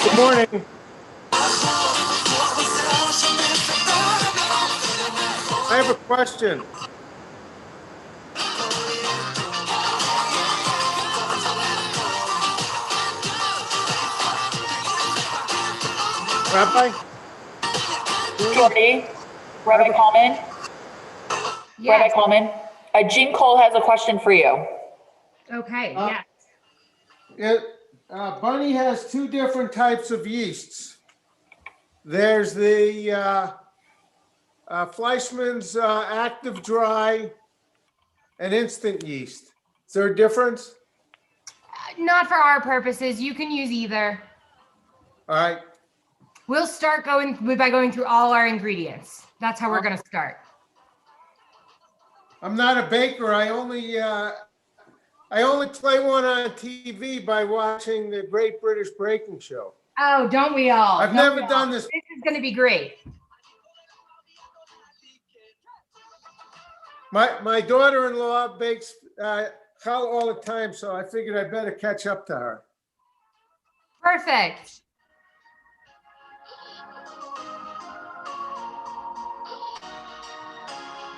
Good morning. I have a question. Rabbi? Jordy, Rabbi Callman, Rabbi Callman. Jean Cole has a question for you. Okay, yes. Bunny has two different types of yeasts. There's the Fleischmann's active dry and instant yeast. Is there a difference? Not for our purposes. You can use either. All right. We'll start by going through all our ingredients. That's how we're going to start. I'm not a baker. I only play one on TV by watching the Great British Baking Show. Oh, don't we all? I've never done this. This is going to be great. My daughter-in-law bakes challah all the time, so I figured I better catch up to her. Perfect.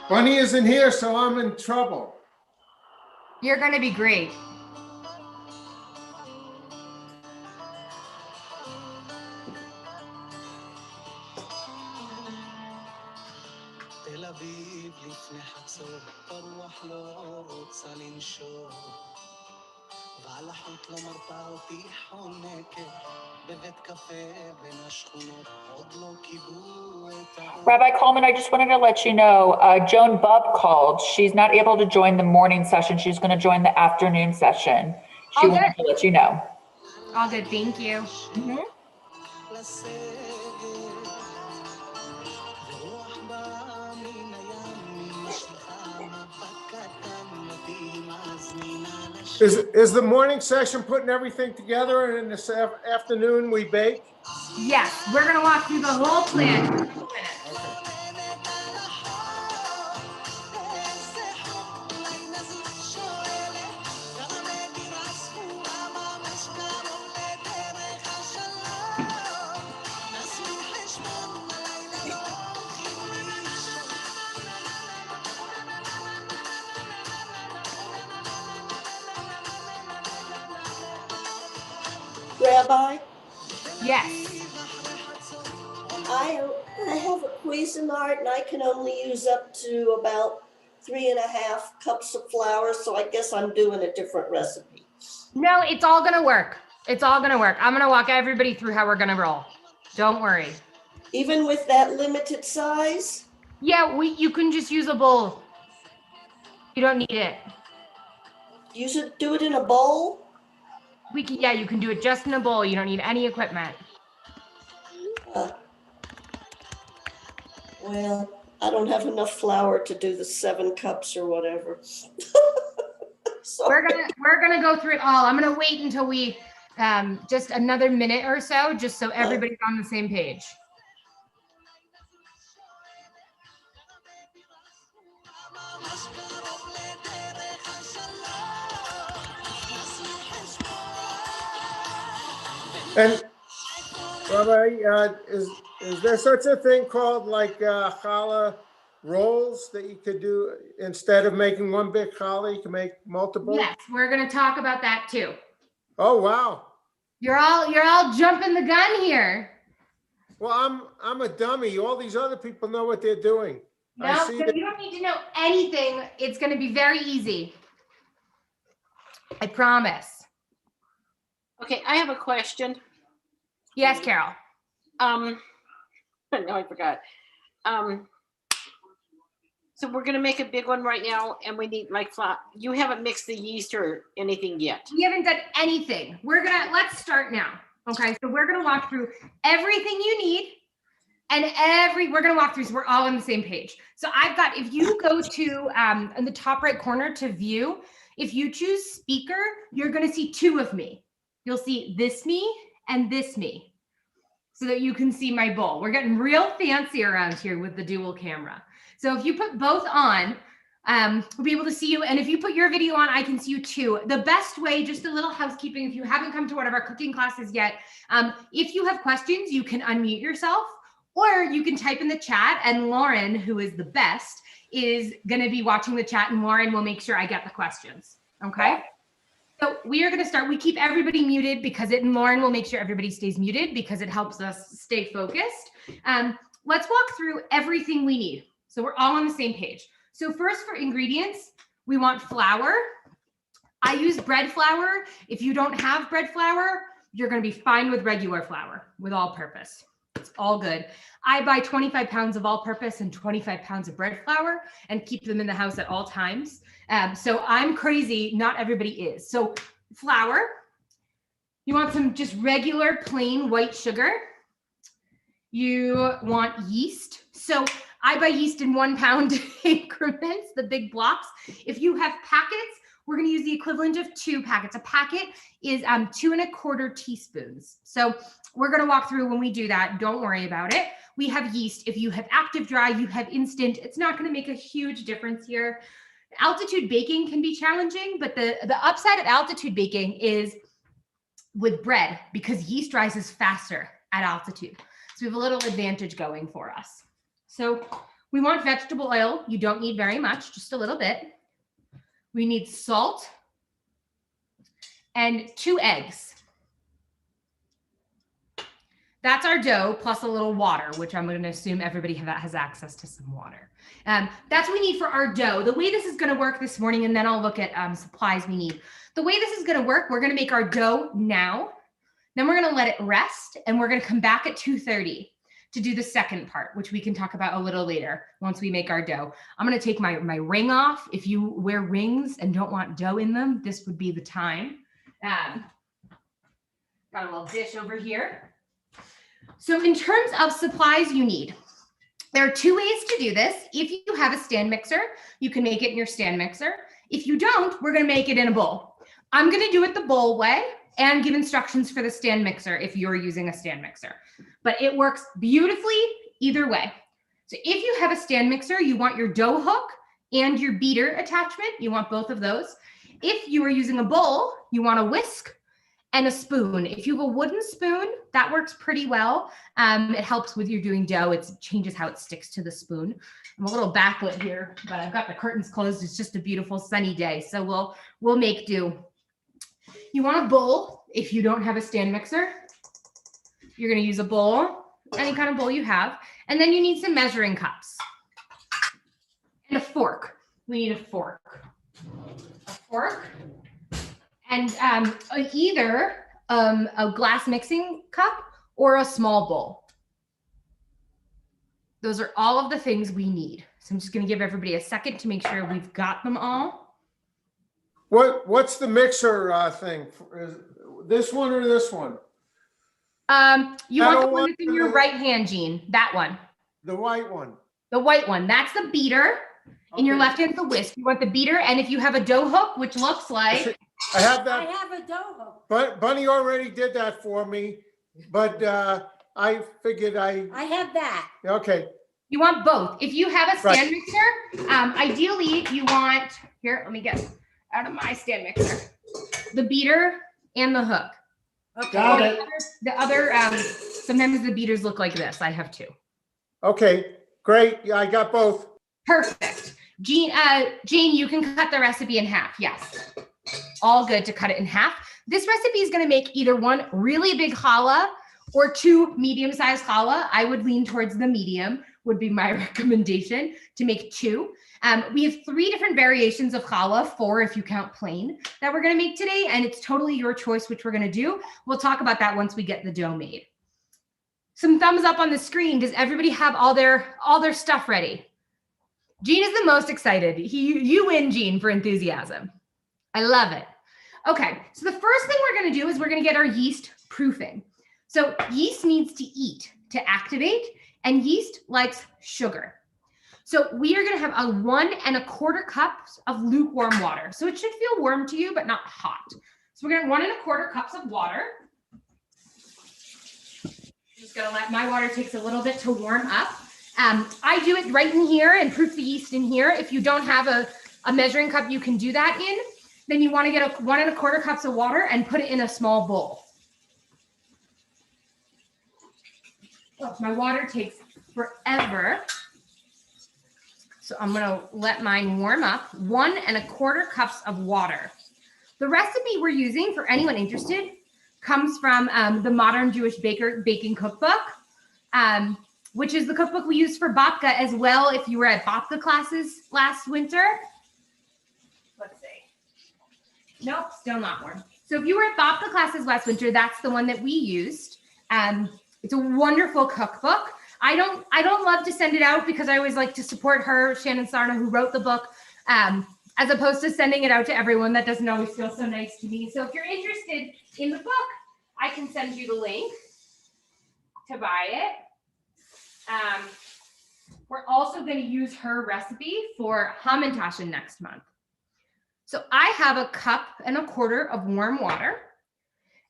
Bunny isn't here, so I'm in trouble. You're going to be great. Rabbi Callman, I just wanted to let you know, Joan Bubb called. She's not able to join the morning session. She's going to join the afternoon session. She wanted to let you know. All good. Thank you. Mm-hmm. Is the morning session putting everything together, and in this afternoon we bake? Yes, we're going to walk through the whole plan. Rabbi? Yes. I have a Cuisinart and I can only use up to about 3.5 cups of flour, so I guess I'm doing a different recipe. No, it's all going to work. It's all going to work. I'm going to walk everybody through how we're going to roll. Don't worry. Even with that limited size? Yeah, you can just use a bowl. You don't need it. Do it in a bowl? Yeah, you can do it just in a bowl. You don't need any equipment. Well, I don't have enough flour to do the 7 cups or whatever. We're gonna go through it all. I'm gonna wait until we just another minute or so, just so everybody's on the same page. And Rabbi, is there such a thing called like challah rolls that you could do instead of making one big challah? You can make multiple. Yes, we're gonna talk about that too. Oh wow! You're all jumping the gun here. Well, I'm a dummy. All these other people know what they're doing. No, you don't need to know anything. It's gonna be very easy. I promise. Okay, I have a question. Yes, Carol. No, I forgot. So we're gonna make a big one right now, and we need like flour. You haven't mixed the yeast or anything yet. We haven't done anything. Let's start now. Okay, so we're gonna walk through everything you need, and we're gonna walk through so we're all on the same page. So I've got, if you go to in the top right corner to view, if you choose speaker, you're gonna see 2 of me. You'll see this me and this me, so that you can see my bowl. We're getting real fancy around here with the dual camera. So if you put both on, we'll be able to see you. And if you put your video on, I can see you too. The best way, just a little housekeeping, if you haven't come to one of our cooking classes yet, if you have questions, you can unmute yourself or you can type in the chat, and Lauren, who is the best, is going to be watching the chat, and Lauren will make sure I get the questions. Okay. So we are going to start. We keep everybody muted because and Lauren will make sure everybody stays muted because it helps us stay focused. Let's walk through everything we need, so we're all on the same page. So first, for ingredients, we want flour. I use bread flour. If you don't have bread flour, you're going to be fine with regular flour, with all-purpose. It's all good. I buy 25 pounds of all-purpose and 25 pounds of bread flour and keep them in the house at all times. So I'm crazy. Not everybody is. So flour. You want some just regular plain white sugar. You want yeast. So I buy yeast in 1 pound increments, the big blocks. If you have packets, we're going to use the equivalent of 2 packets. A packet is 2 1/4 teaspoons. So we're going to walk through when we do that. Don't worry about it. We have yeast. If you have active dry, you have instant. It's not going to make a huge difference here. Altitude baking can be challenging, but the upside of altitude baking is with bread because yeast rises faster at altitude. So we have a little advantage going for us. So we want vegetable oil. You don't need very much, just a little bit. We need salt and 2 eggs. That's our dough plus a little water, which I'm going to assume everybody has access to some water. That's what we need for our dough. The way this is going to work this morning, and then I'll look at supplies we need. The way this is going to work, we're going to make our dough now. Then we're going to let it rest, and we're going to come back at 2:30 to do the second part, which we can talk about a little later once we make our dough. I'm going to take my ring off. If you wear rings and don't want dough in them, this would be the time. Got a little dish over here. So in terms of supplies you need, there are 2 ways to do this. If you have a stand mixer, you can make it in your stand mixer. If you don't, we're going to make it in a bowl. I'm going to do it the bowl way and give instructions for the stand mixer if you're using a stand mixer. But it works beautifully either way. So if you have a stand mixer, you want your dough hook and your beater attachment. You want both of those. If you are using a bowl, you want a whisk and a spoon. If you have a wooden spoon, that works pretty well. It helps with your doing dough. It changes how it sticks to the spoon. I'm a little backlit here, but I've got the curtains closed. It's just a beautiful sunny day. So we'll make do. You want a bowl if you don't have a stand mixer. You're going to use a bowl, any kind of bowl you have. And then you need some measuring cups and a fork. We need a fork. A fork. And either a glass mixing cup or a small bowl. Those are all of the things we need. So I'm just going to give everybody a second to make sure we've got them all. What's the mixer thing? Is this one or this one? You want the one that's in your right hand, Jean. That one. The white one. The white one. That's the beater. In your left hand, the whisk. You want the beater, and if you have a dough hook, which looks like I have that. I have a dough hook. But Bunny already did that for me, but I figured I have that. okay. you want both. If you have a stand mixer, ideally you want, here, let me get out of my stand mixer, the beater and the hook. Okay. Got it. The other, sometimes the beaters look like this. I have 2. Okay, great. Yeah, I got both. Perfect. Jean, you can cut the recipe in half. Yes. All good to cut it in half. This recipe is going to make either 1 really big challah or 2 medium-sized challah. I would lean towards the medium, would be my recommendation to make 2. We have 3 different variations of challah, 4 if you count plain, that we're going to make today. And it's totally your choice which we're going to do. We'll talk about that once we get the dough made. Some thumbs up on the screen. Does everybody have all their stuff ready? Jean is the most excited. You win, Jean, for enthusiasm. I love it. Okay, so the first thing we're going to do is we're going to get our yeast proofing. So yeast needs to eat to activate, and yeast likes sugar. So we are going to have a 1 1/4 cups of lukewarm water. So it should feel warm to you, but not hot. So we're going to 1 1/4 cups of water. Just going to let my water takes a little bit to warm up. I do it right in here and proof the yeast in here. If you don't have a measuring cup you can do that in. Then you want to get 1 1/4 cups of water and put it in a small bowl. Oh, my water takes forever. So I'm gonna let mine warm up. 1 1/4 cups of water. The recipe we're using, for anyone interested, comes from the Modern Jewish Baking Cookbook, which is the cookbook we used for babka as well. If you were at babka classes last winter, let's see. Nope, still not warm. So if you were at babka classes last winter, that's the one that we used. It's a wonderful cookbook. I don't love to send it out because I always like to support her, Shannon Sarna, who wrote the book, as opposed to sending it out to everyone. That doesn't always feel so nice to me. So if you're interested in the book, I can send you the link to buy it. We're also going to use her recipe for Hamantaschen next month. So I have 1 1/4 cups of warm water,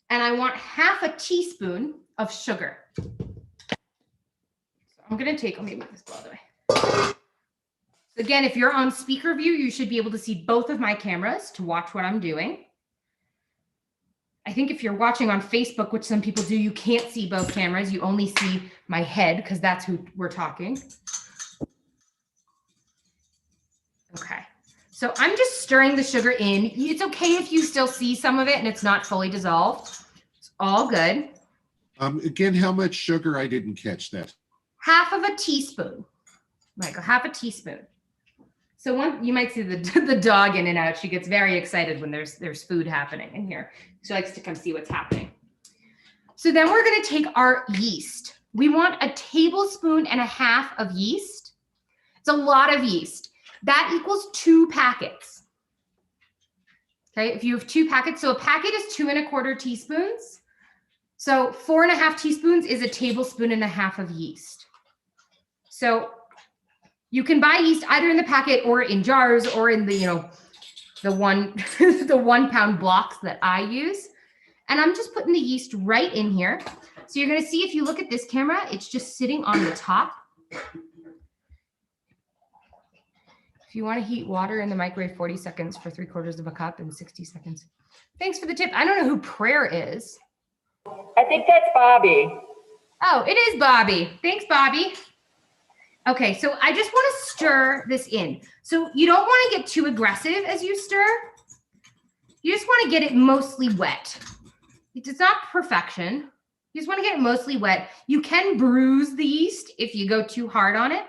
and I want 1/2 teaspoon of sugar. So I'm going to let me move this bowl out of the way. So again, if you're on speaker view, you should be able to see both of my cameras to watch what I'm doing. I think if you're watching on Facebook, which some people do, you can't see both cameras. You only see my head because that's who we're talking. Okay. So I'm just stirring the sugar in. It's okay if you still see some of it and it's not fully dissolved. It's all good. Again, how much sugar? I didn't catch that. 1/2 teaspoon, Michael, 1/2 teaspoon. So you might see the dog in and out. She gets very excited when there's food happening in here. She likes to come see what's happening. So then we're going to take our yeast. We want 1.5 tablespoons of yeast. It's a lot of yeast. That equals 2 packets. Okay, if you have 2 packets, so a packet is 2 1/4 teaspoons. So 4 1/2 teaspoons is 1.5 tablespoons of yeast. So you can buy yeast either in the packet or in jars or in the 1 pound blocks that I use. And I'm just putting the yeast right in here. So you're going to see, if you look at this camera, it's just sitting on the top. If you want to heat water in the microwave 40 seconds for 3/4 cup in 60 seconds. Thanks for the tip. I don't know who Prayer is. I think that's Bobby. Oh, it is Bobby. Thanks, Bobby. Okay, so I just want to stir this in. So you don't want to get too aggressive as you stir. You just want to get it mostly wet. It's not perfection. You just want to get it mostly wet. You can bruise the yeast if you go too hard on it.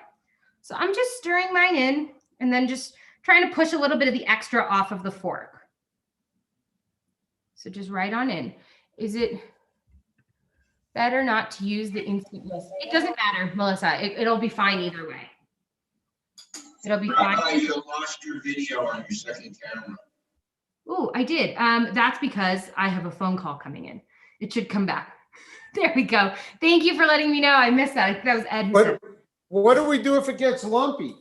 So I'm just stirring mine in and then just trying to push a little bit of the extra off of the fork. So just right on in. Is it better not to use the instant yeast? It doesn't matter, Melissa. It'll be fine either way. It'll be fine. Rabbi, you lost your video on your second camera. Oh, I did. That's because I have a phone call coming in. It should come back. There we go. Thank you for letting me know. I missed that. I think that was Ed who said. What do we do if it gets lumpy?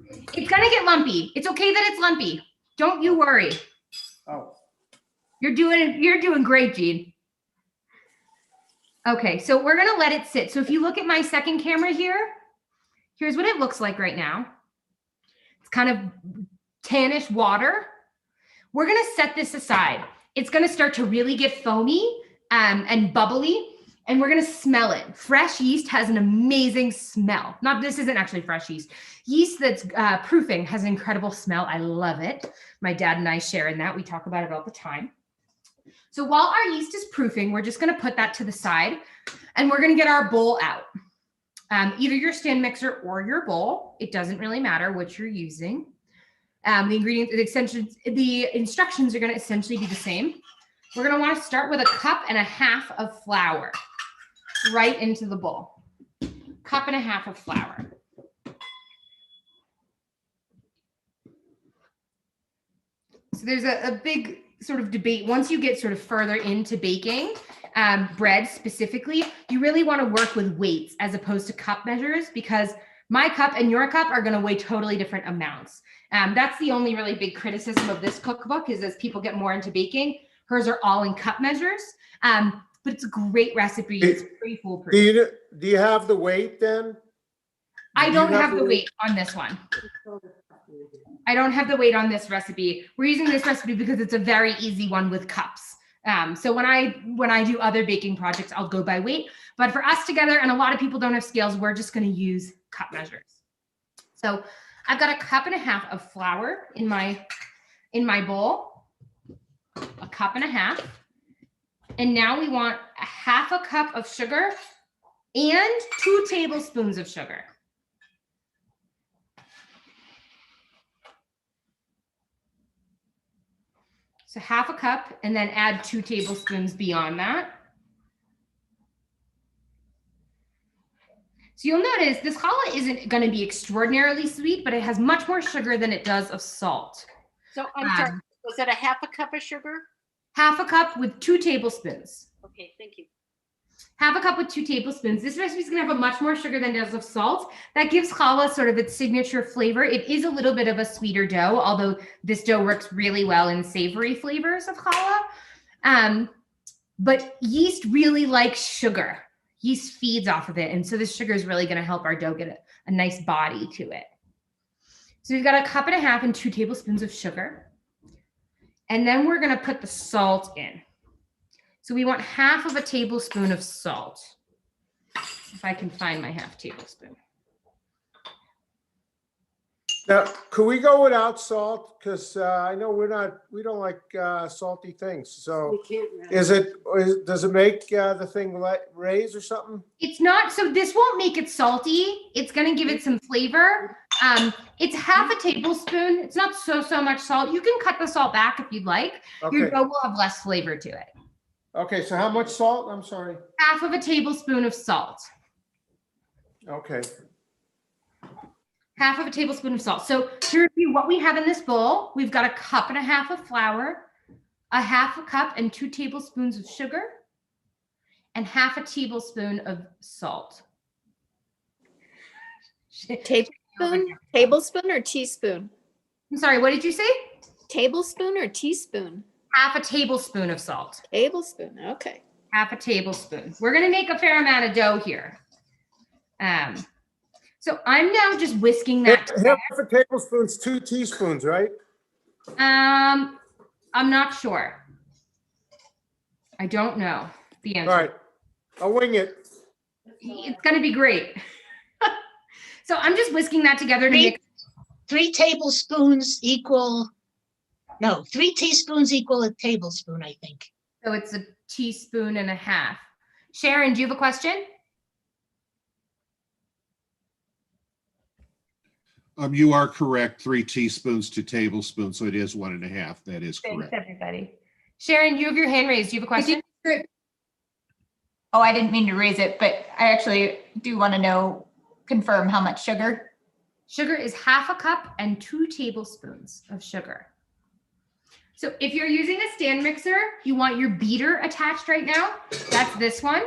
It's gonna get lumpy. It's okay that it's lumpy. Don't you worry. Oh, You're doing great, Gene. Okay, so we're gonna let it sit. So if you look at my second camera here, here's what it looks like right now. It's kind of tannish water. We're gonna set this aside. It's gonna start to really get foamy and bubbly, and we're gonna smell it. Fresh yeast has an amazing smell. This isn't actually fresh yeast. Yeast that's proofing has an incredible smell. I love it. My dad and I share in that. We talk about it all the time. So while our yeast is proofing, we're just gonna put that to the side, and we're gonna get our bowl out. Either your stand mixer or your bowl. It doesn't really matter what you're using. The ingredients, the instructions are gonna essentially be the same. We're gonna wanna start with 1.5 cups of flour right into the bowl. 1.5 cups of flour. So there's a big sort of debate. Once you get sort of further into baking, bread specifically, you really want to work with weights as opposed to cup measures, because my cup and your cup are going to weigh totally different amounts. That's the only really big criticism of this cookbook, is as people get more into baking, hers are all in cup measures. But it's a great recipe. It's pretty foolproof. do you have the weight then? I don't have the weight on this one. I don't have the weight on this recipe. We're using this recipe because it's a very easy one with cups. So when I do other baking projects, I'll go by weight. But for us together, and a lot of people don't have scales, we're just going to use cup measures. So I've got 1.5 cups of flour in my bowl, 1.5 cups. And now we want 1/2 cup of sugar and 2 tablespoons of sugar. So 1/2 cup, and then add 2 tablespoons beyond that. So you'll notice this challah isn't going to be extraordinarily sweet, but it has much more sugar than it does of salt. So I'm sorry, was it 1/2 cup of sugar? 1/2 cup with 2 tablespoons. Okay, thank you. 1/2 cup with 2 tablespoons. This recipe is going to have a much more sugar than it does of salt. That gives challah sort of its signature flavor. It is a little bit of a sweeter dough, although this dough works really well in savory flavors of challah. But yeast really likes sugar. Yeast feeds off of it. And so this sugar is really going to help our dough get a nice body to it. So we've got 1.5 cups and 2 tablespoons of sugar. And then we're going to put the salt in. So we want 1/2 tablespoon of salt. If I can find my 1/2 tablespoon. Now, could we go without salt? Because I know we don't like salty things. So does it make the thing raise or something? It's not, so this won't make it salty. It's going to give it some flavor. It's 1/2 tablespoon. It's not so much salt. You can cut the salt back if you'd like. Okay. Your dough will have less flavor to it. Okay, so how much salt? I'm sorry. 1/2 tablespoon of salt. Okay. 1/2 tablespoon of salt. So to review what we have in this bowl, we've got 1.5 cups of flour, 1/2 cup and 2 tablespoons of sugar, and 1/2 tablespoon of salt. Tablespoon or teaspoon? I'm sorry, what did you say? Tablespoon or teaspoon? 1/2 tablespoon of salt. Tablespoon, okay. 1/2 tablespoon. We're going to make a fair amount of dough here. So I'm now just whisking that. 1/2 tablespoon's 2 teaspoons, right? I'm not sure. I don't know the answer. All right, I'll wing it. It's going to be great. So I'm just whisking that together to make 3 tablespoons equal, no, 3 teaspoons equal a tablespoon, I think. so it's 1.5 teaspoons. Sharon, do you have a question? You are correct, 3 teaspoons to tablespoons, so it is 1.5. That is Thanks, correct. everybody. Sharon, you have your hand raised. Do you have a question? Oh, I didn't mean to raise it, but I actually do want to confirm how much sugar. Sugar is 1/2 cup and 2 tablespoons of sugar. So if you're using a stand mixer, you want your beater attached right now. That's this one.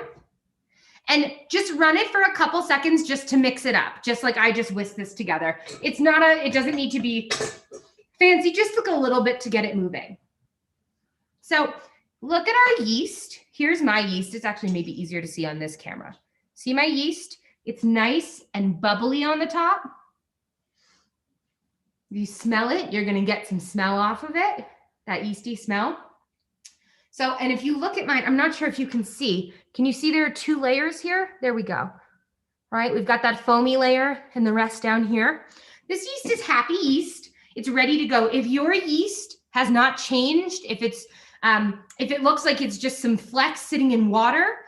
And just run it for a couple seconds just to mix it up, just like I just whisked this together. It doesn't need to be fancy, just look a little bit to get it moving. So look at our yeast. Here's my yeast. It's actually maybe easier to see on this camera. See my yeast? It's nice and bubbly on the top. You smell it, you're gonna get some smell off of it, that yeasty smell. So, and if you look at mine, I'm not sure if you can see there are 2 layers here? There we go. All right, we've got that foamy layer and the rest down here. This yeast is happy yeast. It's ready to go. If your yeast has not changed, if it looks like it's just some flecks sitting in water,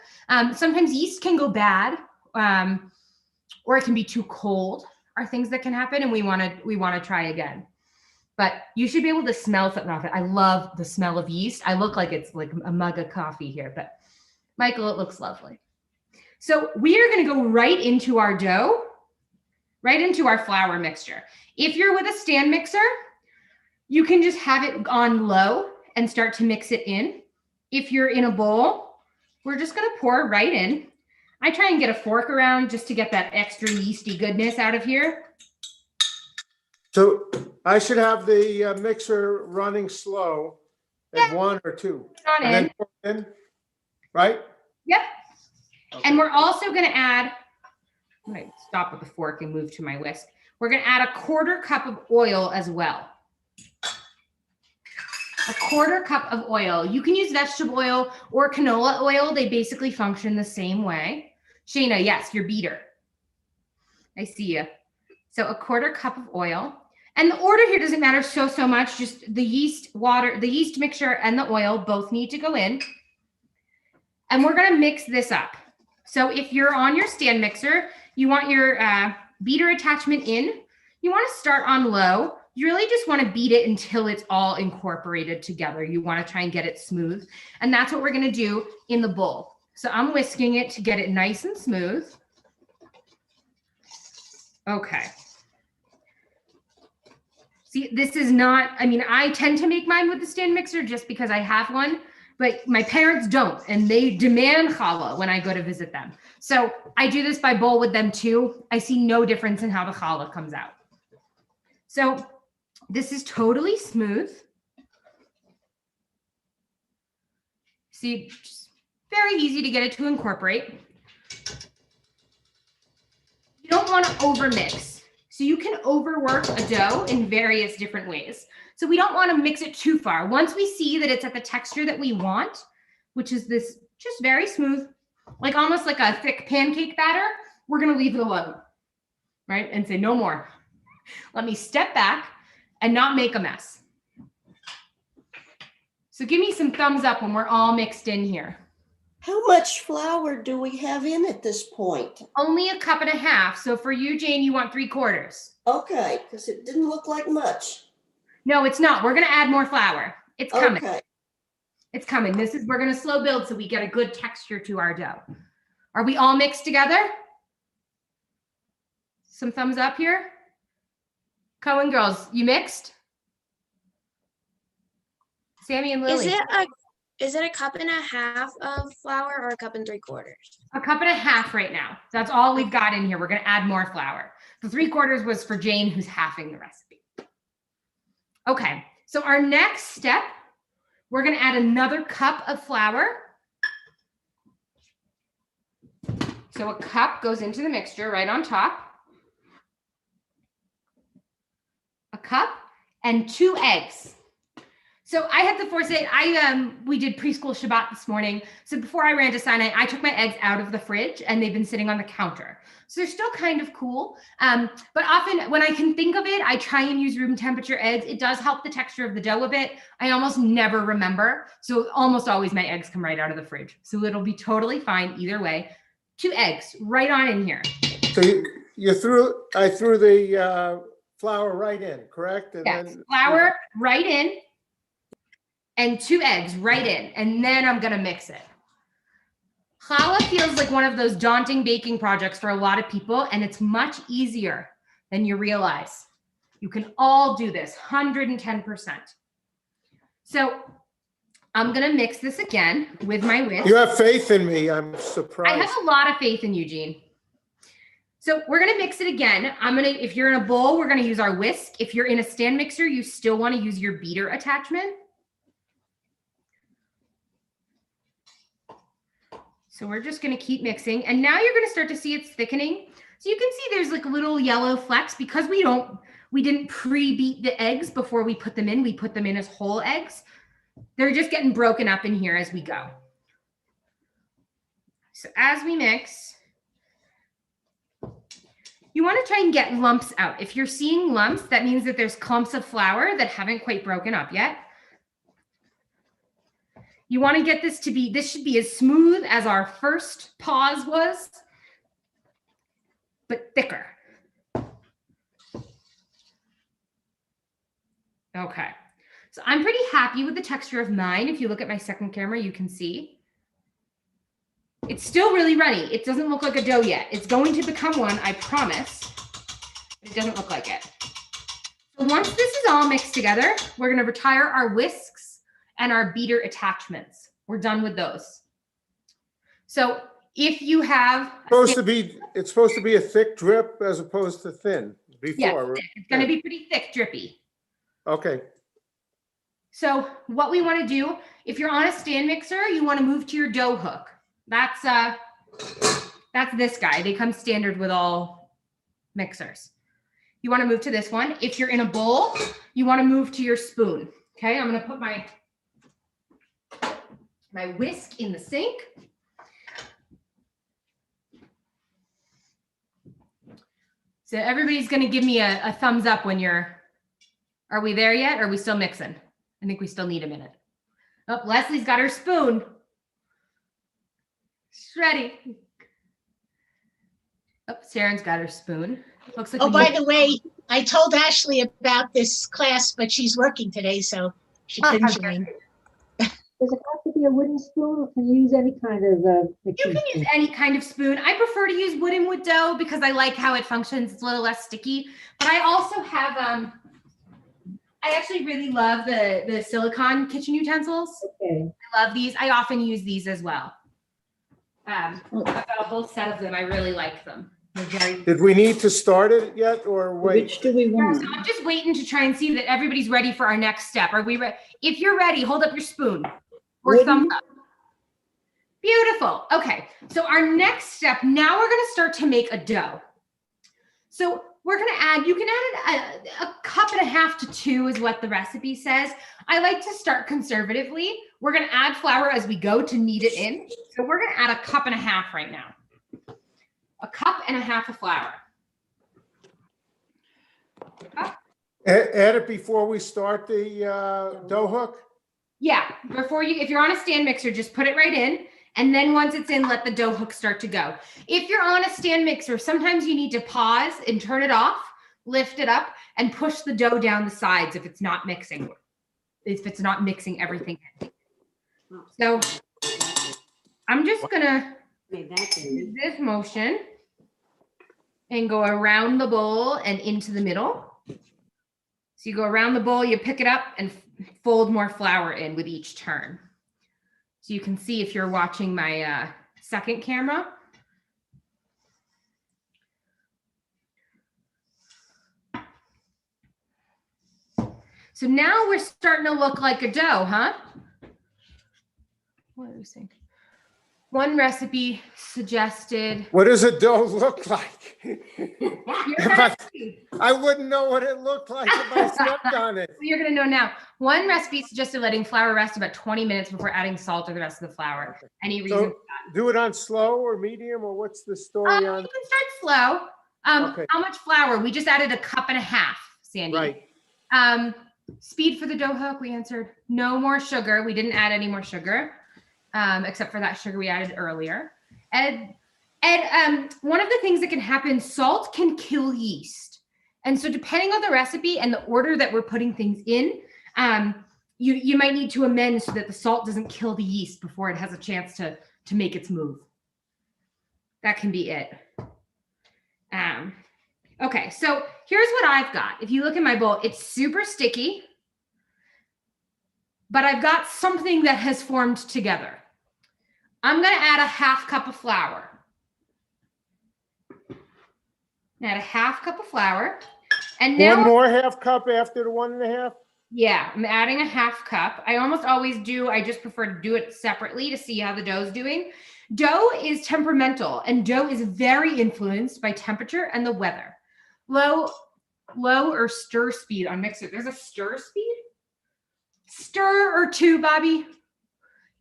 sometimes yeast can go bad, or it can be too cold, are things that can happen, and we want to try again. But you should be able to smell something off it. I love the smell of yeast. I look like it's like a mug of coffee here, but Michael, it looks lovely. So we are going to go right into our dough, right into our flour mixture. If you're with a stand mixer, you can just have it on low and start to mix it in. If you're in a bowl, we're just going to pour right in. I try and get a fork around just to get that extra yeasty goodness out of here. So I should have the mixer running slow at 1 or 2. On And in. then pour it in, right? Yep. Okay. And we're also going to add, I might stop with the fork and move to my whisk. We're gonna add a 1/4 cup of oil as well. A 1/4 cup of oil. You can use vegetable oil or canola oil. They basically function the same way. Shayna, yes, your beater. I see you. So a 1/4 cup of oil. And the order here doesn't matter so much. Just the yeast, water, the yeast mixture and the oil both need to go in. And we're gonna mix this up. So if you're on your stand mixer, you want your beater attachment in. You wanna start on low. You really just want to beat it until it's all incorporated together. You want to try and get it smooth. And that's what we're going to do in the bowl. So I'm whisking it to get it nice and smooth. Okay. See, this is not, I mean, I tend to make mine with the stand mixer just because I have one, but my parents don't, and they demand challah when I go to visit them. So I do this by bowl with them too. I see no difference in how the challah comes out. So this is totally smooth. See, just very easy to get it to incorporate. You don't want to overmix. So you can overwork a dough in various different ways. So we don't want to mix it too far. Once we see that it's at the texture that we want, which is this just very smooth, like almost like a thick pancake batter, we're going to leave it alone, right? And say no more. Let me step back and not make a mess. So give me some thumbs up when we're all mixed in here. How much flour do we have in at this point? Only 1.5 cups. So for you, Jane, you want 3/4. Okay, because it didn't look like much. No, it's not. We're going to add more flour. It's coming. Okay. It's coming. We're going to slow build so we get a good texture to our dough. Are we all mixed together? Some thumbs up here. Cohen girls, you mixed? Sammy and Lily. Is it 1.5 cups of flour or 1.75 cups? 1.5 cups right now. That's all we've got in here. We're going to add more flour. The 3/4 was for Jane, who's halving the recipe. Okay, so our next step, we're going to add another cup of flour. So 1 cup goes into the mixture right on top. 1 cup and 2 eggs. So I had the foresight, we did preschool Shabbat this morning. So before I ran to Sinai, I took my eggs out of the fridge and they've been sitting on the counter. So they're still kind of cool. But often when I can think of it, I try and use room temperature eggs. It does help the texture of the dough a bit. I almost never remember. So almost always my eggs come right out of the fridge. So it'll be totally fine either way. 2 eggs right on in here. So I threw the flour right in, correct? And Yes, then flour right in. And 2 eggs right in, and then I'm gonna mix it. Challah feels like one of those daunting baking projects for a lot of people, and it's much easier than you realize. You can all do this, 110%. So I'm gonna mix this again with my whisk. You have faith in me, I'm surprised. I have a lot of faith in you, Jean. So we're gonna mix it again. If you're in a bowl, we're gonna use our whisk. If you're in a stand mixer, you still wanna use your beater attachment. So we're just going to keep mixing. And now you're going to start to see it's thickening. So you can see there's like little yellow flecks because we didn't pre-beat the eggs before we put them in. We put them in as whole eggs. They're just getting broken up in here as we go. So as we mix, you want to try and get lumps out. If you're seeing lumps, that means that there's clumps of flour that haven't quite broken up yet. You want to get this should be as smooth as our first pause was, but thicker. Okay, so I'm pretty happy with the texture of mine. If you look at my second camera, you can see. It's still really runny. It doesn't look like a dough yet. It's going to become one, I promise. It doesn't look like it. So once this is all mixed together, we're going to retire our whisks and our beater attachments. We're done with those. So if you have it's supposed to be a thick drip as opposed to thin before. Yes, it's going to be pretty thick, drippy. Okay. So what we want to do, if you're on a stand mixer, you want to move to your dough hook. That's this guy. They come standard with all mixers. you want to move to this one. If you're in a bowl, you want to move to your spoon. Okay, I'm going to put my whisk in the sink. So everybody's going to give me a thumbs up when are we there yet? Or are we still mixing? I think we still need a minute. Oh, Leslie's got her spoon. She's ready. Oh, Sharon's got her spoon. Looks like. Oh, by the way, I told Ashley about this class, but she's working today, so she couldn't join. Does it have to be a wooden spoon, or can you use any kind of you can use any kind of spoon. I prefer to use wooden with dough because I like how it functions. It's a little less sticky. But I also have I actually really love the silicone kitchen utensils. Okay. I love these. I often use these as well. I've got a whole set of them. I really like them. They're very. Did we need to start it yet or wait? Which do we want? So I'm just waiting to try and see that everybody's ready for our next step. Are we ready? If you're ready, hold up your spoon or thumbs up. Beautiful. Okay. So our next step, now we're going to start to make a dough. So we're going to add, you can add a cup and a half to 2 is what the recipe says. I like to start conservatively. We're going to add flour as we go to knead it in. So we're going to add a cup and a half right now. A cup and a half of flour. Add it before we start the dough hook? Yeah, if you're on a stand mixer, just put it right in. And then once it's in, let the dough hook start to go. If you're on a stand mixer, sometimes you need to pause and turn it off, lift it up, and push the dough down the sides if it's not mixing. If it's not mixing everything in. So I'm just gonna do this motion and go around the bowl and into the middle. So you go around the bowl, you pick it up and fold more flour in with each turn. So you can see if you're watching my second camera. So now we're starting to look like a dough, huh? What do you think? One recipe suggested. What does a dough look like? I wouldn't know what it looked like if I stepped on it. You're going to know now. One recipe suggested letting flour rest about 20 minutes before adding salt or the rest of the flour. Any reason for that? Do it on slow or medium, or what's the story on? You can start slow. Okay. How much flour? We just added a cup and a half, Sandy. Right. Speed for the dough hook, we answered no more sugar. We didn't add any more sugar, except for that sugar we added earlier. And one of the things that can happen, salt can kill yeast. And so depending on the recipe and the order that we're putting things in, you might need to amend so that the salt doesn't kill the yeast before it has a chance to make its move. That can be it. Okay, so here's what I've got. If you look at my bowl, it's super sticky, but I've got something that has formed together. I'm gonna add a half cup of flour. Add a half cup of flour. And now one more half cup after the 1.5? Yeah, I'm adding a half cup. I almost always do. I just prefer to do it separately to see how the dough's doing. Dough is temperamental, and dough is very influenced by temperature and the weather. Low or stir speed on mixer. There's a stir speed? Stir or 2, Bobby?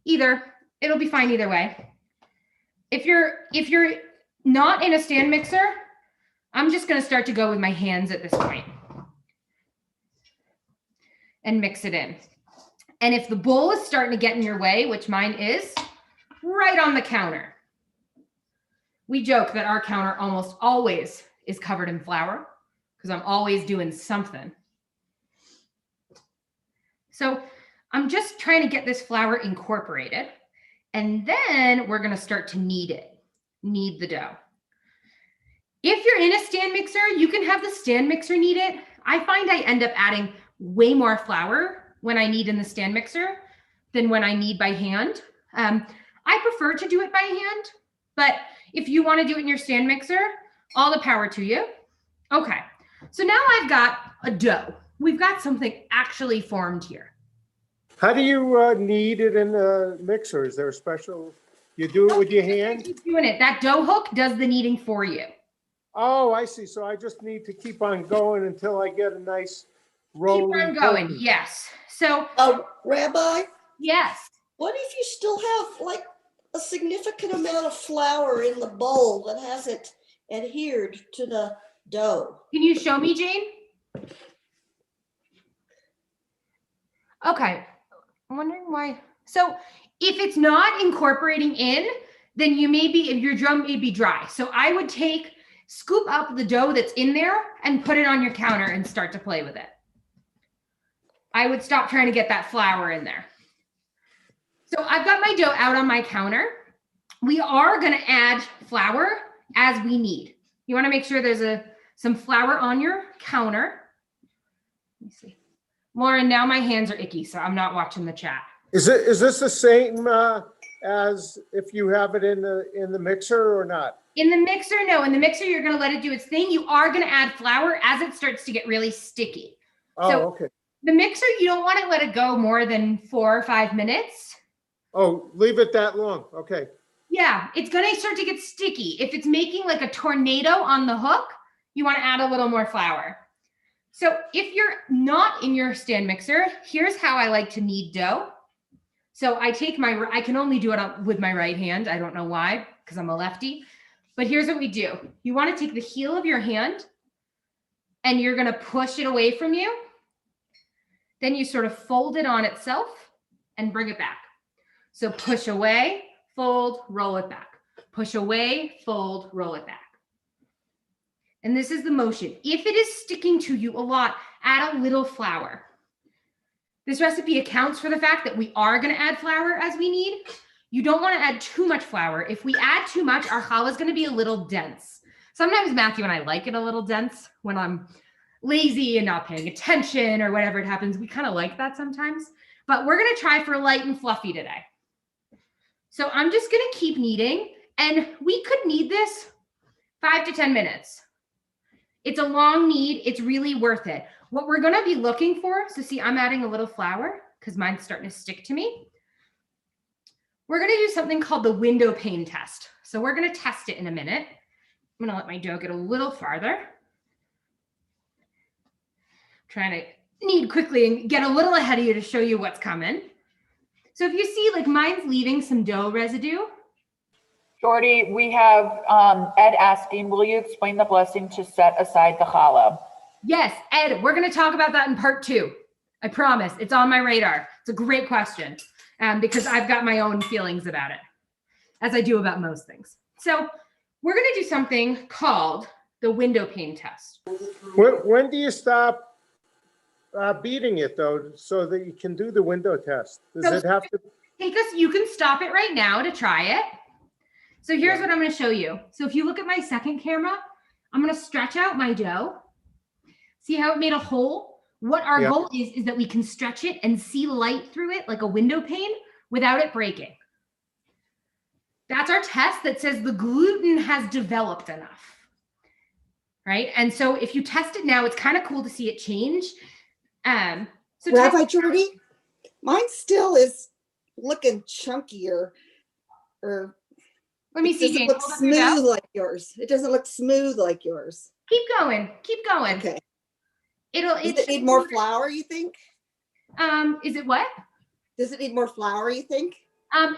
Either. It'll be fine either way. If you're not in a stand mixer, I'm just going to start to go with my hands at this point and mix it in. And if the bowl is starting to get in your way, which mine is, right on the counter. We joke that our counter almost always is covered in flour because I'm always doing something. So I'm just trying to get this flour incorporated. And then we're going to start to knead the dough. If you're in a stand mixer, you can have the stand mixer knead it. I find I end up adding way more flour when I knead in the stand mixer than when I knead by hand. I prefer to do it by hand, but if you want to do it in your stand mixer, all the power to you. Okay, so now I've got a dough. We've got something actually formed here. How do you knead it in the mixer? Is there a special, you do it with your hand? Keep doing it. That dough hook does the kneading for you. Oh, I see. So I just need to keep on going until I get a nice Keep rolling. on going. pulling. Yes. So Rabbi, yes. what if you still have like a significant amount of flour in the bowl that hasn't adhered to the dough? Can you show me, Jane? Okay. I'm wondering why. So if it's not incorporating in, then your dough may be dry. So I would scoop up the dough that's in there and put it on your counter and start to play with it. I would stop trying to get that flour in there. So I've got my dough out on my counter. We are going to add flour as we need. You want to make sure there's some flour on your counter. Let me see. Lauren, now my hands are icky, so I'm not watching the chat. Is this the same as if you have it in the mixer or not? In the mixer, no. In the mixer, you're going to let it do its thing. You are going to add flour as it starts to get really sticky. Oh, okay. The mixer, you don't want to let it go more than 4 or 5 minutes. Oh, leave it that long. Okay. Yeah, it's going to start to get sticky. If it's making like a tornado on the hook, you want to add a little more flour. So if you're not in your stand mixer, here's how I like to knead dough. So I can only do it with my right hand. I don't know why, because I'm a lefty. But here's what we do. You want to take the heel of your hand and you're going to push it away from you. Then you sort of fold it on itself and bring it back. So push away, fold, roll it back. Push away, fold, roll it back. And this is the motion. If it is sticking to you a lot, add a little flour. This recipe accounts for the fact that we are going to add flour as we need. You don't want to add too much flour. If we add too much, our challah is going to be a little dense. Sometimes, Matthew, and I like it a little dense when I'm lazy and not paying attention or whatever it happens. We kind of like that sometimes. But we're going to try for light and fluffy today. So I'm just going to keep kneading. And we could knead this 5 to 10 minutes. It's a long knead. It's really worth it. What we're going to be looking for, so see, I'm adding a little flour because mine's starting to stick to me. We're going to do something called the window pane test. So we're going to test it in a minute. I'm going to let my dough get a little farther. Trying to knead quickly and get a little ahead of you to show you what's coming. So if you see, like mine's leaving some dough residue. Jordy, we have Ed asking, will you explain the blessing to set aside the challah? Yes, Ed, we're going to talk about that in part 2. I promise. It's on my radar. It's a great question because I've got my own feelings about it, as I do about most things. So we're going to do something called the window pane test. When do you stop beating it, though, so that you can do the window test? Does it have to? You can stop it right now to try it. So here's what I'm going to show you. So if you look at my second camera, I'm going to stretch out my dough. See how it made a hole? What our goal is that we can stretch it and see light through it like a window pane without it breaking. That's our test that says the gluten has developed enough, right? And so if you test it now, it's kind of cool to see it change. So Rabbi Jordy, mine still is looking chunkier, or let me see, Jane. Jane. It doesn't look smooth like yours. It doesn't look smooth like yours. Keep going. Keep going. Okay. Does it need more flour, you think? Is it what? Does it need more flour, you think?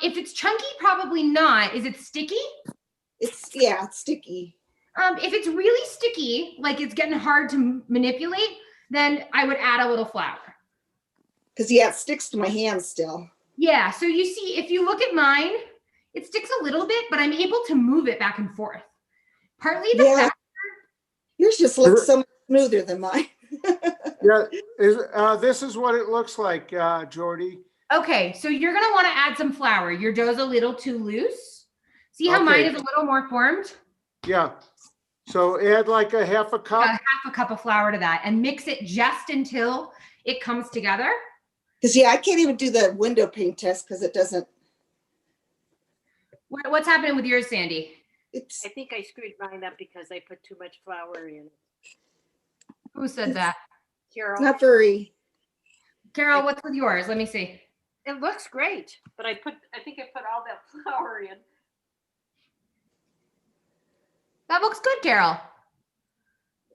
If it's chunky, probably not. Is it sticky? It's sticky. If it's really sticky, like it's getting hard to manipulate, then I would add a little flour. Because it sticks to my hand still. Yeah, so you see, if you look at mine, it sticks a little bit, but I'm able to move it back and forth. Partly the fact yours just looks so much smoother than mine. This is what it looks like, Jordy. Okay, so you're going to want to add some flour. Your dough's a little too loose. See how mine is a little more formed? Yeah. So add like a half a cup. Half a cup of flour to that and mix it just until it comes together. Because I can't even do the window pane test because it doesn't. What's happening with yours, Sandy? I think I screwed mine up because I put too much flour in. Who said that? Carol. Not very. Carol, what's with yours? Let me see. It looks great, but I think I put all that flour in. That looks good, Carol.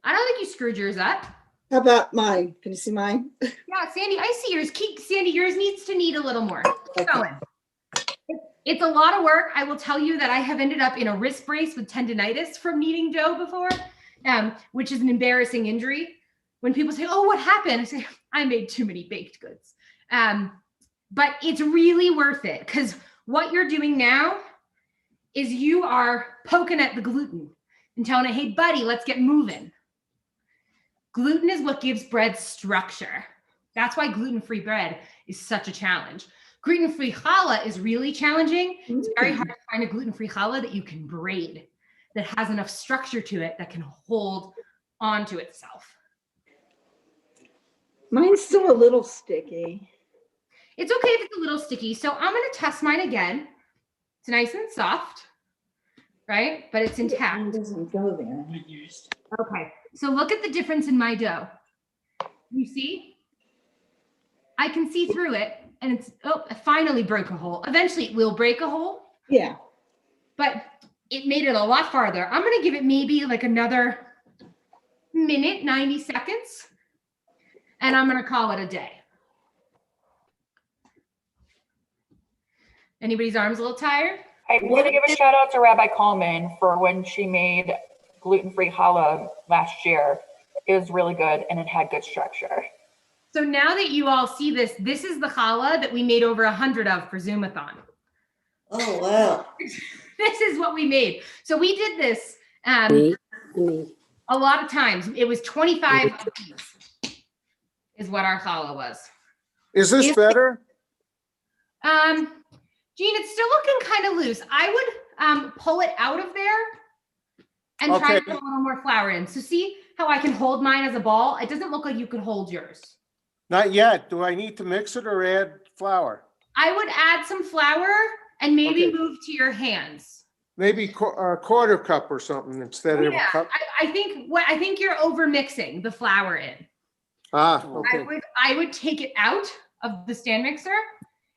I don't think you screwed yours up. How about mine? Can you see mine? Yeah, Sandy, I see yours. Sandy, yours needs to knead a little more. Keep going. It's a lot of work. I will tell you that I have ended up in a wrist brace with tendonitis from kneading dough before, which is an embarrassing injury. When people say, oh, what happened? I say, I made too many baked goods. But it's really worth it because what you're doing now is you are poking at the gluten and telling it, hey, buddy, let's get moving. Gluten is what gives bread structure. That's why gluten-free bread is such a challenge. Gluten-free challah is really challenging. It's very hard to find a gluten-free challah that you can braid, that has enough structure to it that can hold onto itself. Mine's still a little sticky. It's okay if it's a little sticky. So I'm going to test mine again. It's nice and soft, right? But it's intact. It doesn't go there. Okay. So look at the difference in my dough. You see? I can see through it and it's, oh, it finally broke a hole. Eventually it will break a hole. Yeah. But it made it a lot farther. I'm going to give it maybe like another minute, 90 seconds. And I'm going to call it a day. Anybody's arms a little tired? I want to give a shout out to Rabbi Callman for when she made gluten-free challah last year. It was really good and it had good structure. So now that you all see this, this is the challah that we made over 100 of for Zoomathon. Oh, wow. This is what we made. So we did this a lot of times. It was 25 of these is what our challah was. Is this better? Jean, it's still looking kind of loose. I would pull it out of there and try to put a little more flour in. So see how I can hold mine as a ball? It doesn't look like you could hold yours. Not yet. Do I need to mix it or add flour? I would add some flour and maybe move to your hands. Maybe a quarter cup or something instead of a cup. I think you're over mixing the flour in. Okay. I would take it out of the stand mixer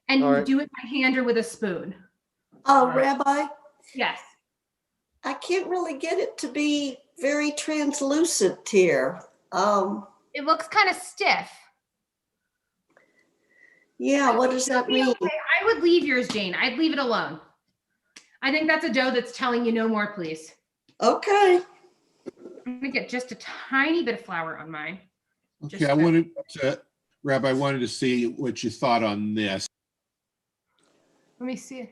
and do it by hand or with a spoon. Rabbi? Yes. I can't really get it to be very translucent here. It looks kind of stiff. Yeah, what does that mean? Okay. I would leave yours, Jane. I'd leave it alone. I think that's a dough that's telling you no more, please. Okay. I'm gonna get just a tiny bit of flour on mine. Okay, I wanted to, Rabbi, I wanted to see what you thought on this. Let me see.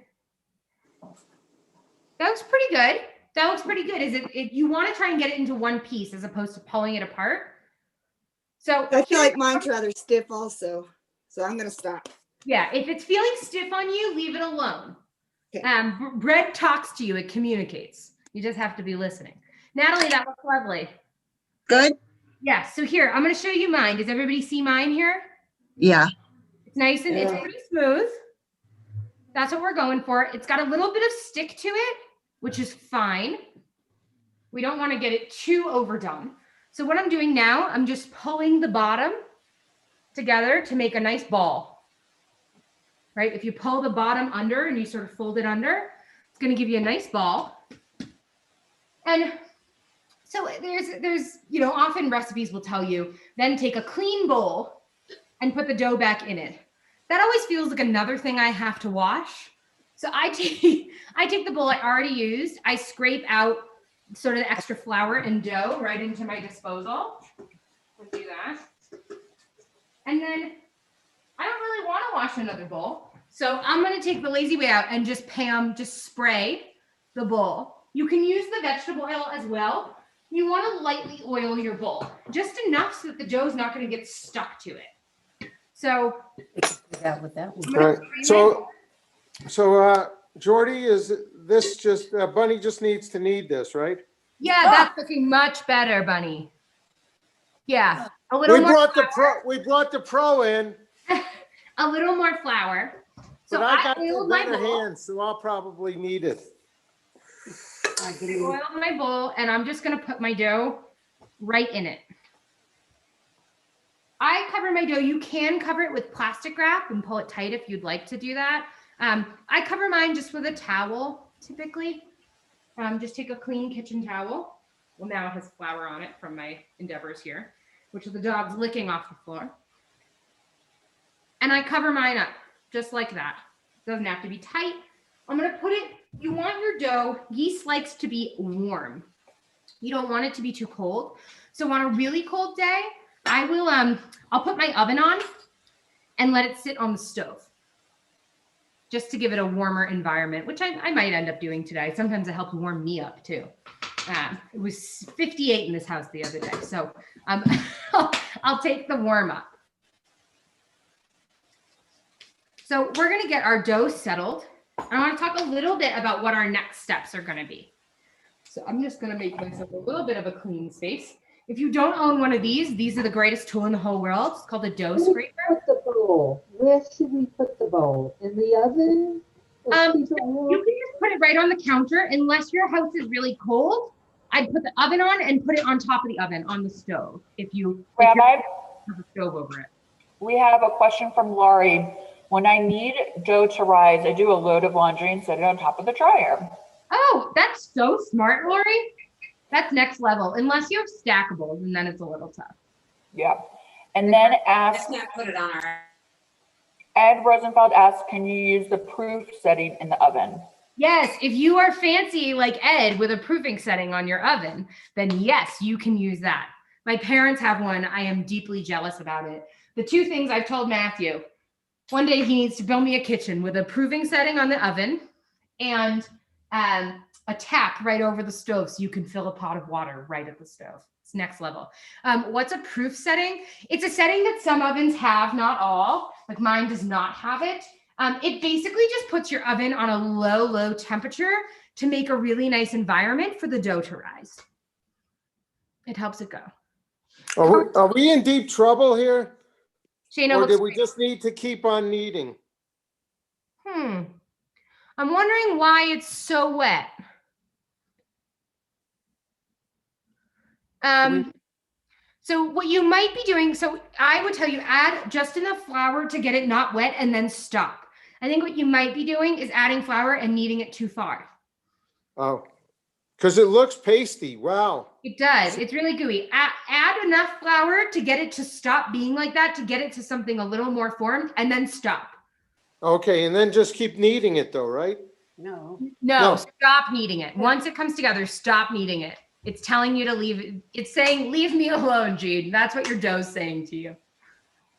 That looks pretty good. That looks pretty good. Is it you want to try and get it into one piece as opposed to pulling it apart? So I feel like mine's rather stiff also. So I'm going to stop. Yeah, if it's feeling stiff on you, leave it alone. Okay. Bread talks to you, it communicates. You just have to be listening. Natalie, that looks lovely. Good? Yeah, so here, I'm going to show you mine. Does everybody see mine here? Yeah. It's nice and it's pretty smooth. That's what we're going for. It's got a little bit of stick to it, which is fine. We don't want to get it too overdone. So what I'm doing now, I'm just pulling the bottom together to make a nice ball, right? If you pull the bottom under and you sort of fold it under, it's going to give you a nice ball. And so there's, you know, often recipes will tell you, then take a clean bowl and put the dough back in it. That always feels like another thing I have to wash. So I take the bowl I already used, I scrape out sort of the extra flour and dough right into my disposal. We'll do that. And then I don't really want to wash another bowl. So I'm going to take the lazy way out and just spray the bowl. You can use the vegetable oil as well. You want to lightly oil your bowl, just enough so that the dough is not going to get stuck to it. So, With that one. So Jordy, is this just, Bunny just needs to knead this, right? Yeah, that's looking much better, Bunny. Yeah, a little We more brought flour. we brought the pro in. A little more flour. So But I got oiled my better bowl. hands, so I'll probably need it. I oiled my bowl, and I'm just going to put my dough right in it. I cover my dough. You can cover it with plastic wrap and pull it tight if you'd like to do that. I cover mine just with a towel, typically. Just take a clean kitchen towel well, now it has flour on it from my endeavors here, which the dog's licking off the floor. And I cover mine up just like that. Doesn't have to be tight. I'm gonna put it, you want your dough, yeast likes to be warm. You don't want it to be too cold. So on a really cold day, I'll put my oven on and let it sit on the stove just to give it a warmer environment, which I might end up doing today. Sometimes it helps warm me up too. It was 58 in this house the other day. So I'll take the warm up. So we're gonna get our dough settled. I wanna talk a little bit about what our next steps are gonna be. So I'm just gonna make myself a little bit of a clean space. If you don't own one of these are the greatest tool in the whole world. It's called a dough Where should we scraper. put the bowl? Where should we put the bowl? In the oven? Or keep it warm? You can just put it right on the counter unless your house is really cold. I'd put the oven on and put it on top of the oven on the stove. If you Rabbi, have a stove over it. we have a question from Laurie. When I need dough to rise, I do a load of laundry and set it on top of the dryer. Oh, that's so smart, Lori. That's next level. Unless you have stackables, and then it's a little tough. Yeah. And then Let's not put it on our. Ed Rosenfeld asks, can you use the proof setting in the oven? Yes, if you are fancy like Ed with a proofing setting on your oven, then yes, you can use that. My parents have one. I am deeply jealous about it. The two things I've told Matthew, one day he needs to build me a kitchen with a proofing setting on the oven and a tap right over the stove so you can fill a pot of water right at the stove. It's next level. What's a proof setting? It's a setting that some ovens have, not all. Like mine does not have it. It basically just puts your oven on a low temperature to make a really nice environment for the dough to rise. It helps it go. Are we in deep trouble here? Shayna, Or looks did we great. just need to keep on kneading? I'm wondering why it's so wet. So what you might be doing, so I would tell you add just enough flour to get it not wet and then stop. I think what you might be doing is adding flour and kneading it too far. Oh, because it looks pasty. Wow. It does. It's really gooey. Add enough flour to get it to stop being like that, to get it to something a little more formed, and then stop. Okay, and then just keep kneading it though, right? No. No, stop kneading it. Once it comes together, stop kneading it. It's telling you to leave it. It's saying, leave me alone, Jude. That's what your dough's saying to you.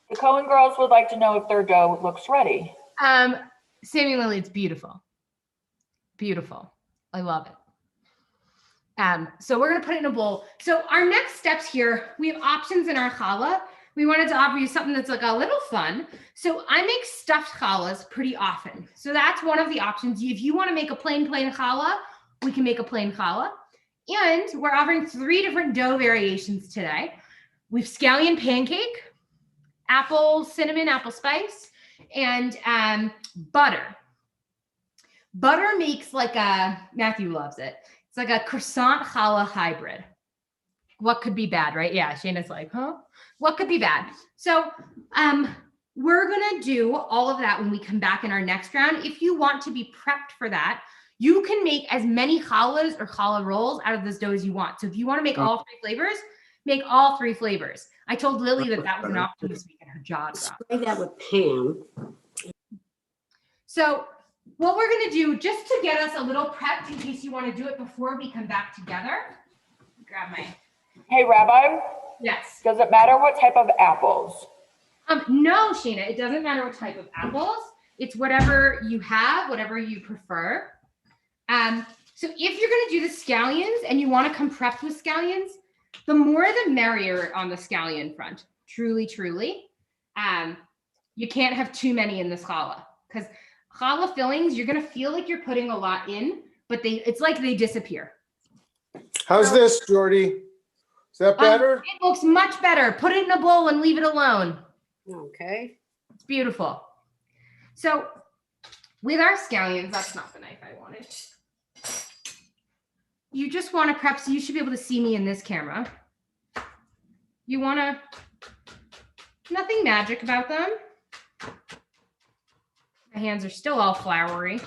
The Cohen girls would like to know if their dough looks ready. Sammy Lily, it's beautiful. Beautiful. I love it. So we're going to put it in a bowl. So our next steps here, we have options in our challah. We wanted to offer you something that's like a little fun. So I make stuffed challahs pretty often. So that's one of the options. If you want to make a plain challah, we can make a plain challah. And we're offering 3 different dough variations today. We've scallion pancake, apple cinnamon, apple spice, and butter. Butter makes like Matthew loves it. It's like a croissant challah hybrid. What could be bad, right? Yeah, Shayna's like, huh? What could be bad? So we're gonna do all of that when we come back in our next round. If you want to be prepped for that, you can make as many challahs or challah rolls out of this dough as you want. So if you want to make all 3 flavors, make all 3 flavors. I told Lily that that was an option this week in her jaw drop. Spray that with Pam. So what we're going to do, just to get us a little prepped in case you want to do it before we come back together, grab my... Hey, Rabbi? Yes. Does it matter what type of apples? No, Sheena, it doesn't matter what type of apples. It's whatever you have, whatever you prefer. So if you're going to do the scallions and you want to come prepped with scallions, the more the merrier on the scallion front. Truly, truly. You can't have too many in this challah because challah fillings, you're going to feel like you're putting a lot in, but it's like they disappear. How's this, Jordy? Is that better? It looks much better. Put it in a bowl and leave it alone. Okay. It's beautiful. So with our scallions, that's not the knife I wanted. You just want to prep, so you should be able to see me in this camera. You want to, nothing magic about them. My hands are still all floury.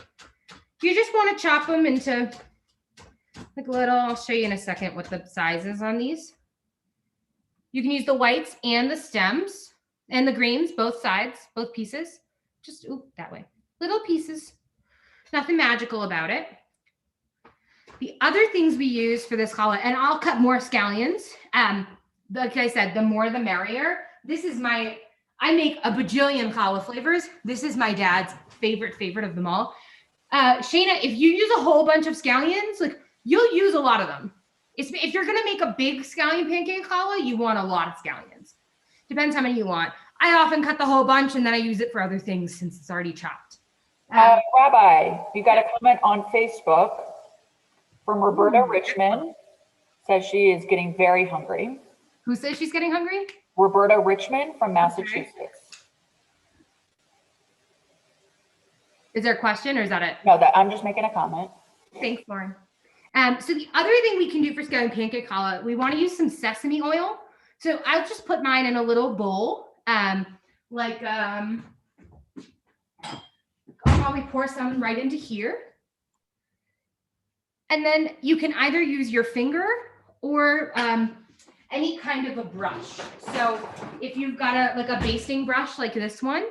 You just want to chop them into like little, I'll show you in a second what the size is on these. You can use the whites and the stems and the greens, both sides, both pieces. Just that way. Little pieces. Nothing magical about it. The other things we use for this challah, and I'll cut more scallions. Like I said, the more the merrier. This is I make a bajillion challah flavors. This is my dad's favorite of them all. Shayna, if you use a whole bunch of scallions, like you'll use a lot of them. If you're gonna make a big scallion pancake challah, you want a lot of scallions. Depends how many you want. I often cut the whole bunch and then I use it for other things since it's already chopped. Rabbi, you got a comment on Facebook from Roberta Richmond. Says she is getting very hungry. Who says she's getting hungry? Roberta Richmond from Massachusetts. Okay. Is there a question or is that it? No, I'm just making a comment. Thanks, Lauren. So the other thing we can do for scallion pancake challah, we want to use some sesame oil. So I'll just put mine in a little bowl. I'll probably pour some right into here. And then you can either use your finger or any kind of a brush. So if you've got a basting brush like this one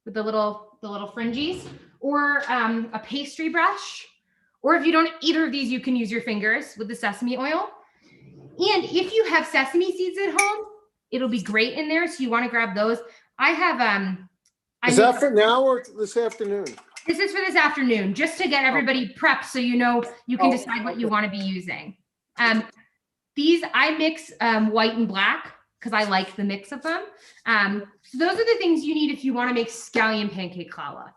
with the little fringies, or a pastry brush, or if you don't either of these, you can use your fingers with the sesame oil. And if you have sesame seeds at home, it'll be great in there. So you want to grab those. I have Is that for now or this afternoon? This is for this afternoon, just to get everybody prepped so you know you can decide what you want to be using. These I mix white and black because I like the mix of them. So those are the things you need if you want to make scallion pancake challah.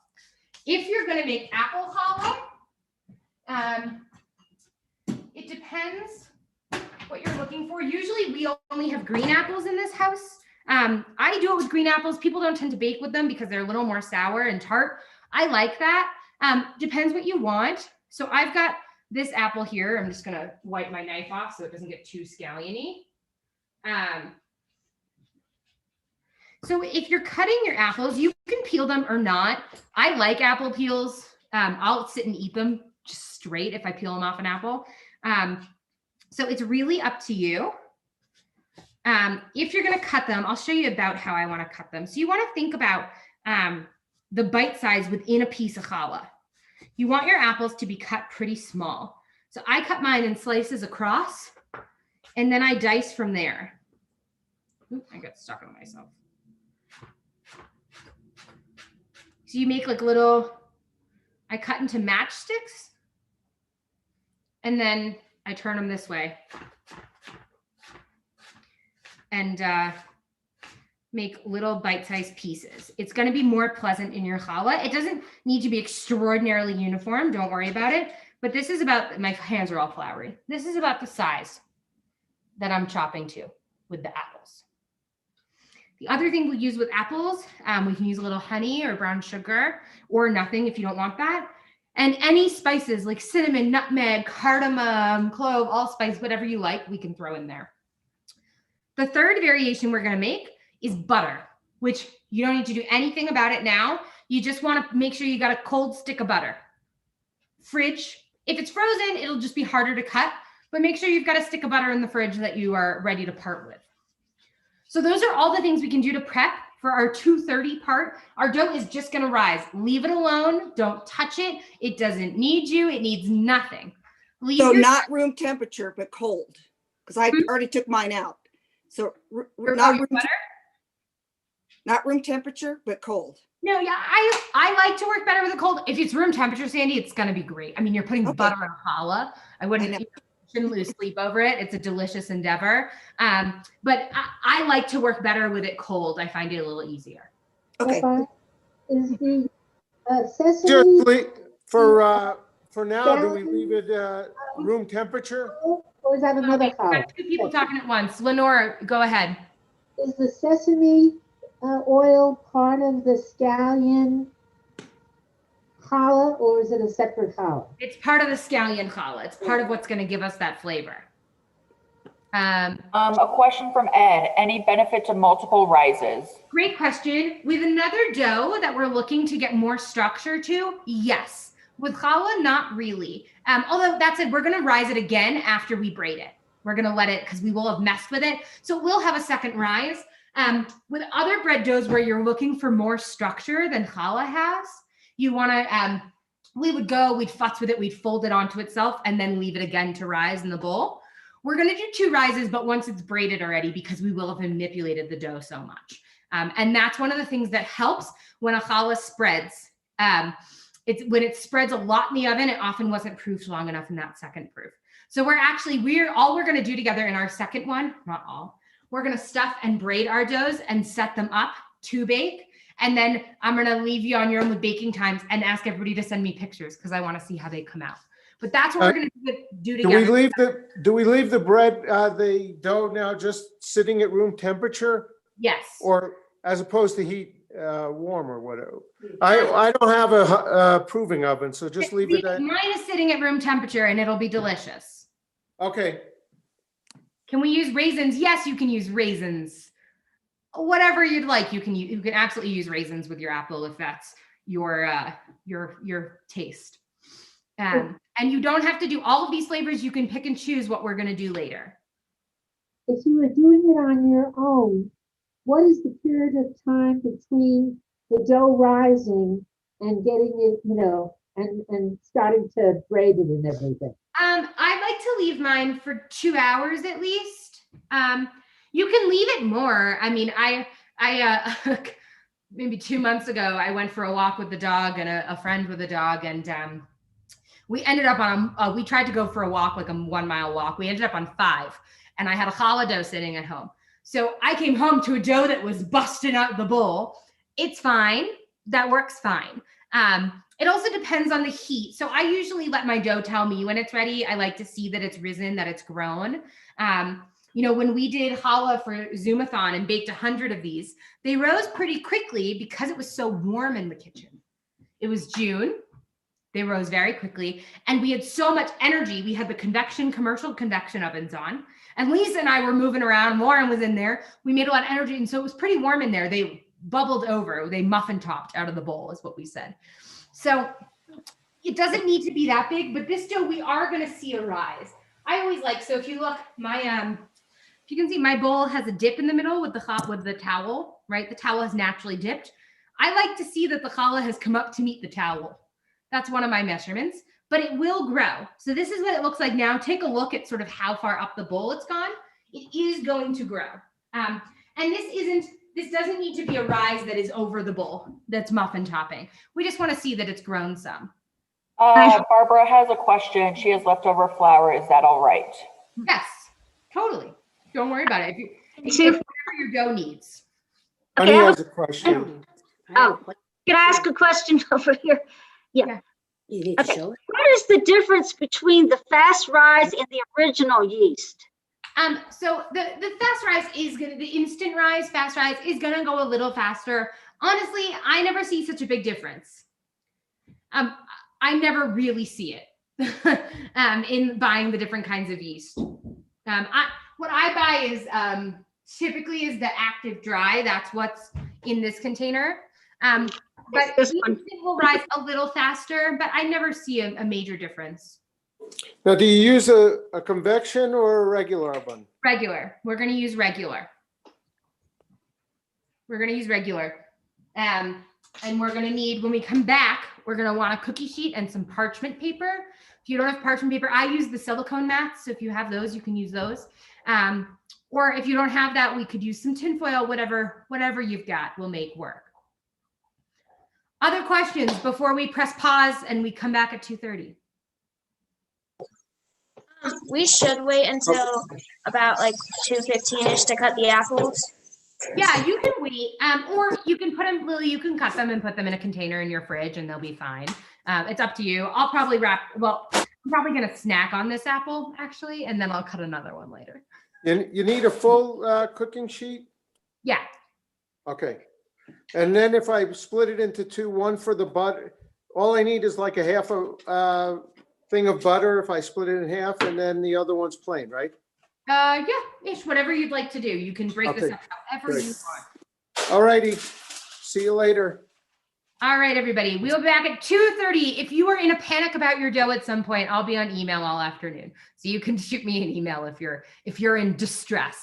If you're going to make apple challah, it depends what you're looking for. Usually we only have green apples in this house. I do it with green apples. People don't tend to bake with them because they're a little more sour and tart. I like that. Depends what you want. So I've got this apple here. I'm just going to wipe my knife off so it doesn't get too scallion-y. So if you're cutting your apples, you can peel them or not. I like apple peels. I'll sit and eat them just straight if I peel them off an apple. So it's really up to you. If you're going to cut them, I'll show you about how I want to cut them. So you want to think about the bite size within a piece of challah. You want your apples to be cut pretty small. So I cut mine in slices across, and then I dice from there. Oops, I got stuck on myself. So you make like I cut into matchsticks, and then I turn them this way. And make little bite-sized pieces. It's going to be more pleasant in your challah. It doesn't need to be extraordinarily uniform. Don't worry about it. But this is about, my hands are all floury. This is about the size that I'm chopping to with the apples. The other thing we use with apples, we can use a little honey or brown sugar or nothing if you don't want that. And any spices like cinnamon, nutmeg, cardamom, clove, allspice, whatever you like, we can throw in there. The third variation we're going to make is butter, which you don't need to do anything about it now. You just want to make sure you got a cold stick of butter. Fridge. If it's frozen, it'll just be harder to cut, but make sure you've got a stick of butter in the fridge that you are ready to part with. So those are all the things we can do to prep for our 2:30 part. Our dough is just going to rise. Leave it alone. Don't touch it. It doesn't need you. It needs nothing. So not room temperature, but cold, because I already took mine out. So not room temperature, but cold. No, yeah, I like to work better with a cold. If it's room temperature, Sandy, it's going to be great. I mean, you're putting butter on challah. You shouldn't lose sleep over it. It's a delicious endeavor. But I like to work better with it cold. I find it a little easier. Okay. Is the sesame for now, do we leave it room temperature? Or is that another We've got two people talking at once. Lenore, go ahead. Is the sesame oil part of the scallion challah, or is it a separate challah? It's part of the scallion challah. It's part of what's going to give us that flavor. A question from Ed. Any benefit to multiple rises? Great question. With another dough that we're looking to get more structure to, yes. With challah, not really. Although that said, we're going to rise it again after we braid it. We're going to let it, because we will have messed with it. So we'll have a second rise. With other bread doughs where you're looking for more structure than challah has, you want to, we'd futz with it, we'd fold it onto itself and then leave it again to rise in the bowl. We're going to do 2 rises, but once it's braided already, because we will have manipulated the dough so much. And that's one of the things that helps when a challah spreads. When it spreads a lot in the oven, it often wasn't proofed long enough in that second proof. So all we're going to do together in our second one, not all, we're going to stuff and braid our doughs and set them up to bake. And then I'm going to leave you on your own with baking times and ask everybody to send me pictures because I want to see how they come out. But that's what we're going to do together. Do we leave the bread, the dough now just sitting at room temperature? Yes. Or as opposed to heat warm or whatever? I don't have a proving oven, so just leave it at. Mine is sitting at room temperature and it'll be delicious. Okay. Can we use raisins? Yes, you can use raisins. Whatever you'd like, you can absolutely use raisins with your apple if that's your taste. And you don't have to do all of these flavors. You can pick and choose what we're going to do later. If you were doing it on your own, what is the period of time between the dough rising and getting it, and starting to braid it and everything? I like to leave mine for 2 hours at least. You can leave it more. I mean, I maybe 2 months ago, I went for a walk with the dog and a friend with a dog, and we ended up on we tried to go for a walk, like a 1 mile walk. We ended up on 5, and I had a challah dough sitting at home. So I came home to a dough that was busting out the bowl. It's fine. That works fine. It also depends on the heat. So I usually let my dough tell me when it's ready. I like to see that it's risen, that it's grown. When we did challah for Zoomathon and baked 100 of these, they rose pretty quickly because it was so warm in the kitchen. It was June. They rose very quickly. And we had so much energy. We had the commercial convection ovens on. And Lisa and I were moving around. Lauren was in there. We made a lot of energy. And so it was pretty warm in there. They bubbled over. They muffin topped out of the bowl is what we said. So it doesn't need to be that big, but this dough, we are going to see a rise. I always like, so if you look, if you can see, my bowl has a dip in the middle with the towel, right? The towel is naturally dipped. I like to see that the challah has come up to meet the towel. That's one of my measurements, but it will grow. So this is what it looks like now. Take a look at sort of how far up the bowl it's gone. It is going to grow. And this doesn't need to be a rise that is over the bowl, that's muffin topping. We just want to see that it's grown some. Barbara has a question. She has leftover flour. Is that all right? Yes, totally. Don't worry about it. If whatever your dough needs. Honey has a question. Oh, can I ask a question over here? Yeah. Okay. What is the difference between the fast rise and the original yeast? So the fast rise the instant rise, fast rise is gonna go a little faster. Honestly, I never see such a big difference. I never really see it in buying the different kinds of yeast. What I buy is typically is the active dry. That's what's in this container. But it will rise a little faster, but I never see a major difference. Now, do you use a convection or a regular oven? Regular. We're going to use regular. And we're going to need, when we come back, we're going to want a cookie sheet and some parchment paper. If you don't have parchment paper, I use the silicone mats. So if you have those, you can use those. Or if you don't have that, we could use some tinfoil, whatever you've got will make work. Other questions before we press pause and we come back at 2:30? We should wait until about like 2:15ish to cut the apples. Yeah, you can wait. Or you can put them, Lily, you can cut them and put them in a container in your fridge and they'll be fine. It's up to you. I'll probably I'm probably going to snack on this apple actually, and then I'll cut another one later. You need a full cooking sheet? Yeah. Okay. And then if I split it into two, one for the butter, all I need is like a half a thing of butter if I split it in half, and then the other one's plain, right? Yeah, ish, whatever you'd like to do. You can break this up however you want. All righty. See you later. All right, everybody. We'll be back at 2:30. If you are in a panic about your dough at some point, I'll be on email all afternoon. So you can shoot me an email if you're in distress.